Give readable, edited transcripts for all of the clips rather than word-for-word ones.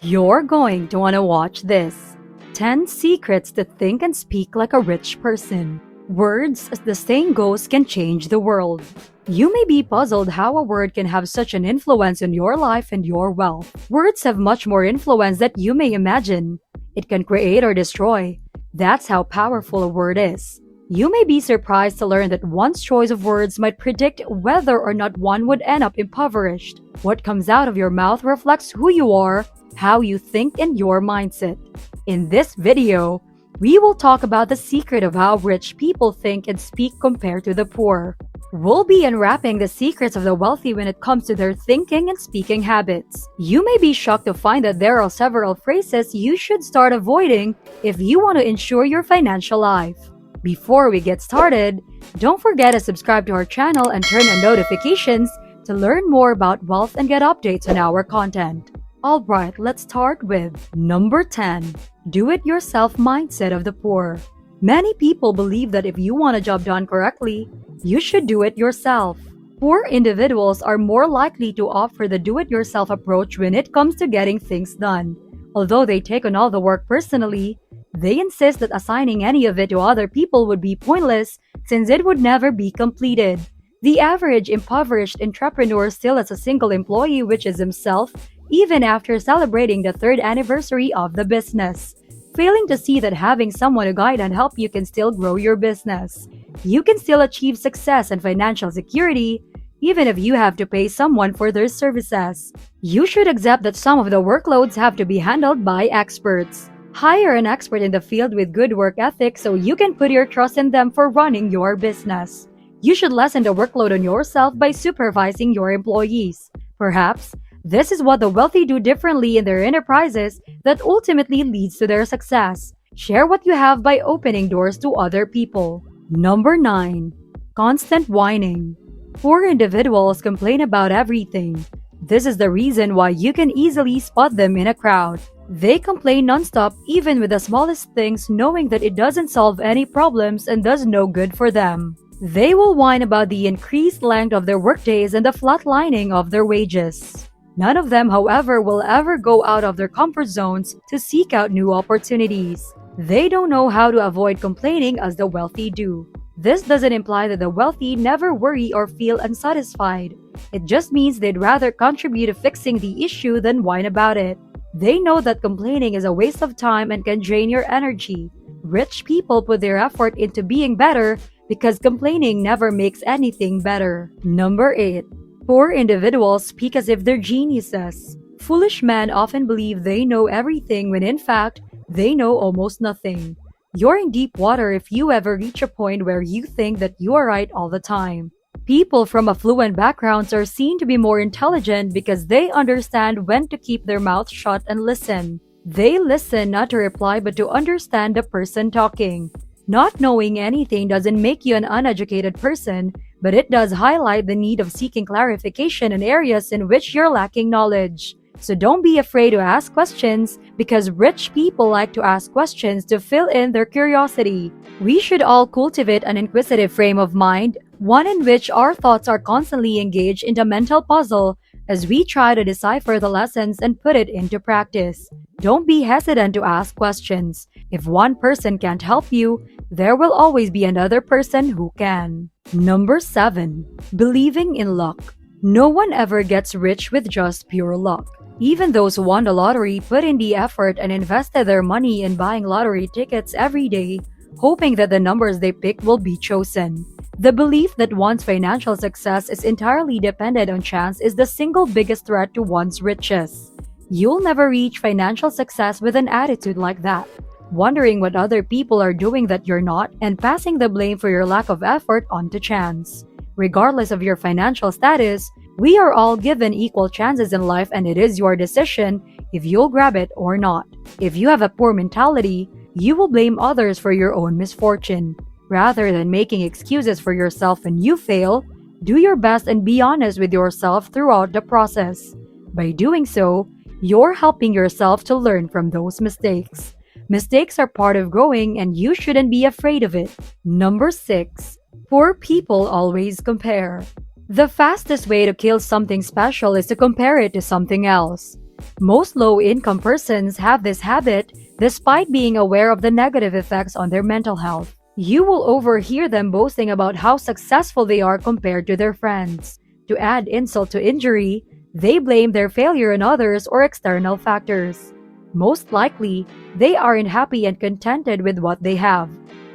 You're going to want to watch this. 10 secrets to think and speak like a rich person. Words, as the saying goes, can change the world. You may be puzzled how a word can have such an influence on your life and your wealth. Words have much more influence than you may imagine. It can create or destroy. That's how powerful a word is. You may be surprised to learn that one's choice of words might predict whether or not one would end up impoverished. What comes out of your mouth reflects who you are, how you think, and your mindset. In this video, we will talk about the secret of how rich people think and speak compared to the poor. We'll be unwrapping the secrets of the wealthy when it comes to their thinking and speaking habits. You may be shocked to find that there are several phrases you should start avoiding if you want to ensure your financial life. Before we get started, don't forget to subscribe to our channel and turn on notifications to learn more about wealth and get updates on our content. Alright, let's start with number 10. Do-it-yourself mindset of the poor. Many people believe that if you want a job done correctly, you should do it yourself. Poor individuals are more likely to opt for the do-it-yourself approach when it comes to getting things done. Although they take on all the work personally, they insist that assigning any of it to other people would be pointless since it would never be completed. The average impoverished entrepreneur still has a single employee, which is himself, even after celebrating the 3rd anniversary of the business, failing to see that having someone to guide and help you can still grow your business. You can still achieve success and financial security, even if you have to pay someone for their services. You should accept that some of the workloads have to be handled by experts. Hire an expert in the field with good work ethic so you can put your trust in them for running your business. You should lessen the workload on yourself by supervising your employees. Perhaps, this is what the wealthy do differently in their enterprises that ultimately leads to their success. Share what you have by opening doors to other people. Number 9. Constant whining. Poor individuals complain about everything. This is the reason why you can easily spot them in a crowd. They complain nonstop even with the smallest things, knowing that it doesn't solve any problems and does no good for them. They will whine about the increased length of their workdays and the flatlining of their wages. None of them, however, will ever go out of their comfort zones to seek out new opportunities. They don't know how to avoid complaining as the wealthy do. This doesn't imply that the wealthy never worry or feel unsatisfied. It just means they'd rather contribute to fixing the issue than whine about it. They know that complaining is a waste of time and can drain your energy. Rich people put their effort into being better because complaining never makes anything better. Number 8. Poor individuals speak as if they're geniuses. Foolish men often believe they know everything when in fact, they know almost nothing. You're in deep water if you ever reach a point where you think that you are right all the time. People from affluent backgrounds are seen to be more intelligent because they understand when to keep their mouth shut and listen. They listen not to reply but to understand the person talking. Not knowing anything doesn't make you an uneducated person, but it does highlight the need of seeking clarification in areas in which you're lacking knowledge. So don't be afraid to ask questions because rich people like to ask questions to fill in their curiosity. We should all cultivate an inquisitive frame of mind, one in which our thoughts are constantly engaged in the mental puzzle as we try to decipher the lessons and put it into practice. Don't be hesitant to ask questions. If one person can't help you, there will always be another person who can. Number 7. Believing in luck. No one ever gets rich with just pure luck. Even those who won the lottery put in the effort and invested their money in buying lottery tickets every day, hoping that the numbers they pick will be chosen. The belief that one's financial success is entirely dependent on chance is the single biggest threat to one's riches. You'll never reach financial success with an attitude like that, wondering what other people are doing that you're not and passing the blame for your lack of effort onto chance. Regardless of your financial status, we are all given equal chances in life and it is your decision if you'll grab it or not. If you have a poor mentality, you will blame others for your own misfortune. Rather than making excuses for yourself when you fail, do your best and be honest with yourself throughout the process. By doing so, you're helping yourself to learn from those mistakes. Mistakes are part of growing and you shouldn't be afraid of it. Number 6. Poor people always compare. The fastest way to kill something special is to compare it to something else. Most low-income persons have this habit despite being aware of the negative effects on their mental health. You will overhear them boasting about how successful they are compared to their friends. To add insult to injury, they blame their failure on others or external factors. Most likely, they are unhappy and contented with what they have.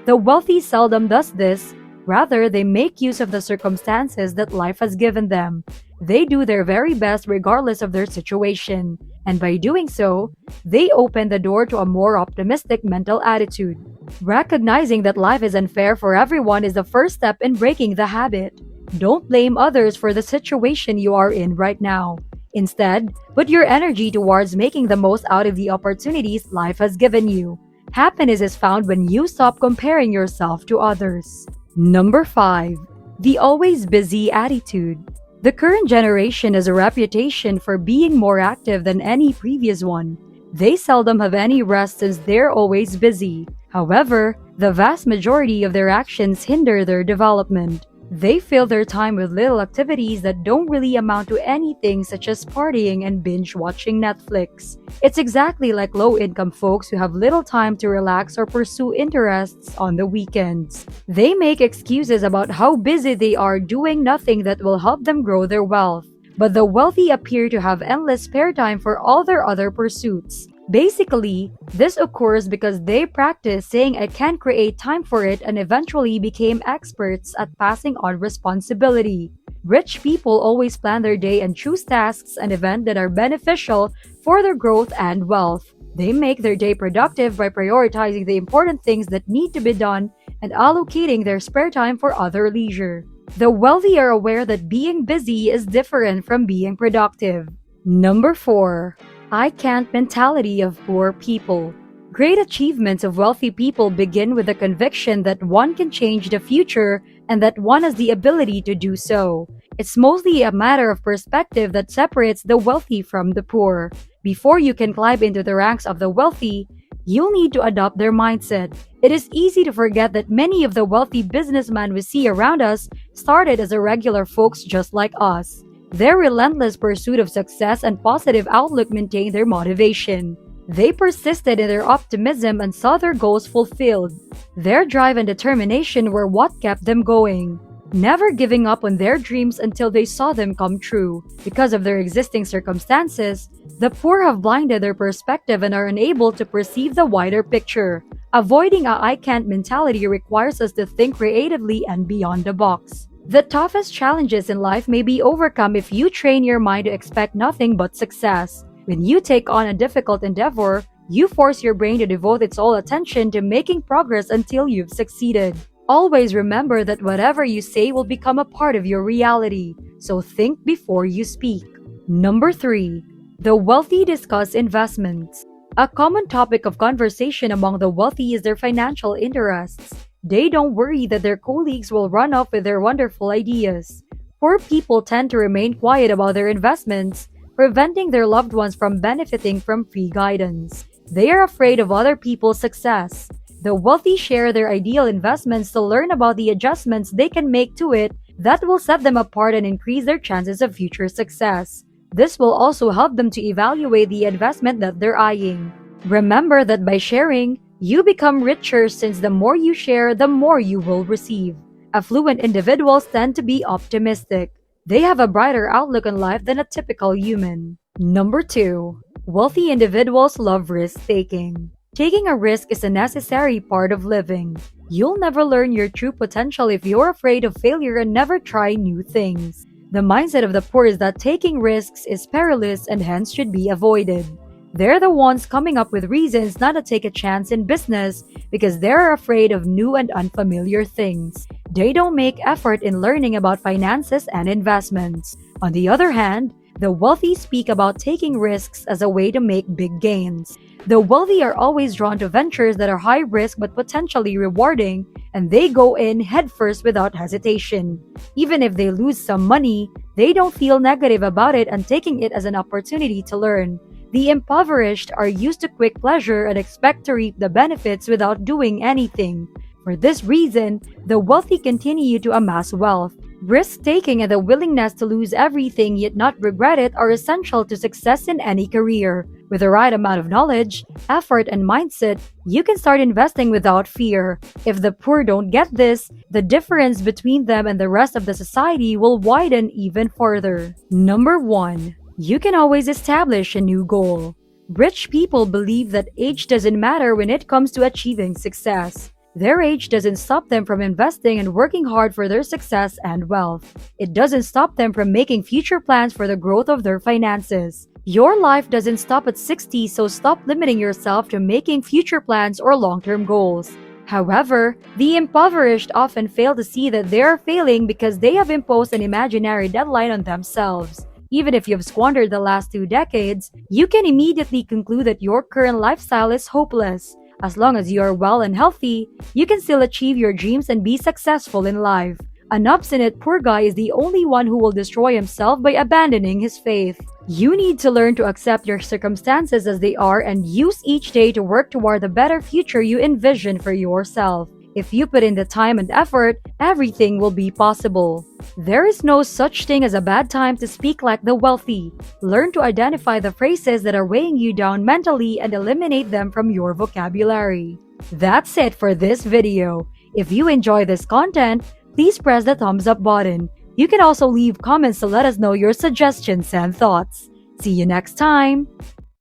The wealthy seldom does this. Rather, they make use of the circumstances that life has given them. They do their very best regardless of their situation, and by doing so, they open the door to a more optimistic mental attitude. Recognizing that life is unfair for everyone is the first step in breaking the habit. Don't blame others for the situation you are in right now. Instead, put your energy towards making the most out of the opportunities life has given you. Happiness is found when you stop comparing yourself to others. Number 5. The always busy attitude. The current generation has a reputation for being more active than any previous one. They seldom have any rest since they're always busy. However, the vast majority of their actions hinder their development. They fill their time with little activities that don't really amount to anything, such as partying and binge-watching Netflix. It's exactly like low-income folks who have little time to relax or pursue interests on the weekends. They make excuses about how busy they are doing nothing that will help them grow their wealth. But the wealthy appear to have endless spare time for all their other pursuits. Basically, this occurs because they practice saying I can't create time for it and eventually became experts at passing on responsibility. Rich people always plan their day and choose tasks and events that are beneficial for their growth and wealth. They make their day productive by prioritizing the important things that need to be done and allocating their spare time for other leisure. The wealthy are aware that being busy is different from being productive. Number 4. I can't mentality of poor people. Great achievements of wealthy people begin with the conviction that one can change the future and that one has the ability to do so. It's mostly a matter of perspective that separates the wealthy from the poor. Before you can climb into the ranks of the wealthy, you'll need to adopt their mindset. It is easy to forget that many of the wealthy businessmen we see around us started as regular folks just like us. Their relentless pursuit of success and positive outlook maintained their motivation. They persisted in their optimism and saw their goals fulfilled. Their drive and determination were what kept them going, never giving up on their dreams until they saw them come true. Because of their existing circumstances, the poor have blinded their perspective and are unable to perceive the wider picture. Avoiding a I can't mentality requires us to think creatively and beyond the box. The toughest challenges in life may be overcome if you train your mind to expect nothing but success. When you take on a difficult endeavor, you force your brain to devote its whole attention to making progress until you've succeeded. Always remember that whatever you say will become a part of your reality, so think before you speak. Number 3. The wealthy discuss investments. A common topic of conversation among the wealthy is their financial interests. They don't worry that their colleagues will run off with their wonderful ideas. Poor people tend to remain quiet about their investments, preventing their loved ones from benefiting from free guidance. They are afraid of other people's success. The wealthy share their ideal investments to learn about the adjustments they can make to it that will set them apart and increase their chances of future success. This will also help them to evaluate the investment that they're eyeing. Remember that by sharing, you become richer, since the more you share, the more you will receive. Affluent individuals tend to be optimistic. They have a brighter outlook on life than a typical human. Number 2. Wealthy individuals love risk-taking. Taking a risk is a necessary part of living. You'll never learn your true potential if you're afraid of failure and never try new things. The mindset of the poor is that taking risks is perilous and hence should be avoided. They're the ones coming up with reasons not to take a chance in business because they're afraid of new and unfamiliar things. They don't make effort in learning about finances and investments. On the other hand, the wealthy speak about taking risks as a way to make big gains. The wealthy are always drawn to ventures that are high risk but potentially rewarding, and they go in headfirst without hesitation. Even if they lose some money, they don't feel negative about it and taking it as an opportunity to learn. The impoverished are used to quick pleasure and expect to reap the benefits without doing anything. For this reason, the wealthy continue to amass wealth. Risk-taking and the willingness to lose everything yet not regret it are essential to success in any career. With the right amount of knowledge, effort, and mindset, you can start investing without fear. If the poor don't get this, the difference between them and the rest of the society will widen even further. Number 1. You can always establish a new goal. Rich people believe that age doesn't matter when it comes to achieving success. Their age doesn't stop them from investing and working hard for their success and wealth. It doesn't stop them from making future plans for the growth of their finances. Your life doesn't stop at 60, so stop limiting yourself to making future plans or long-term goals. However, the impoverished often fail to see that they are failing because they have imposed an imaginary deadline on themselves. Even if you've squandered the last 2 decades, you can immediately conclude that your current lifestyle is hopeless. As long as you are well and healthy, you can still achieve your dreams and be successful in life. An obstinate poor guy is the only one who will destroy himself by abandoning his faith. You need to learn to accept your circumstances as they are and use each day to work toward the better future you envision for yourself. If you put in the time and effort, everything will be possible. There is no such thing as a bad time to speak like the wealthy. Learn to identify the phrases that are weighing you down mentally and eliminate them from your vocabulary. That's it for this video. If you enjoy this content, please press the thumbs up button. You can also leave comments to let us know your suggestions and thoughts. See you next time!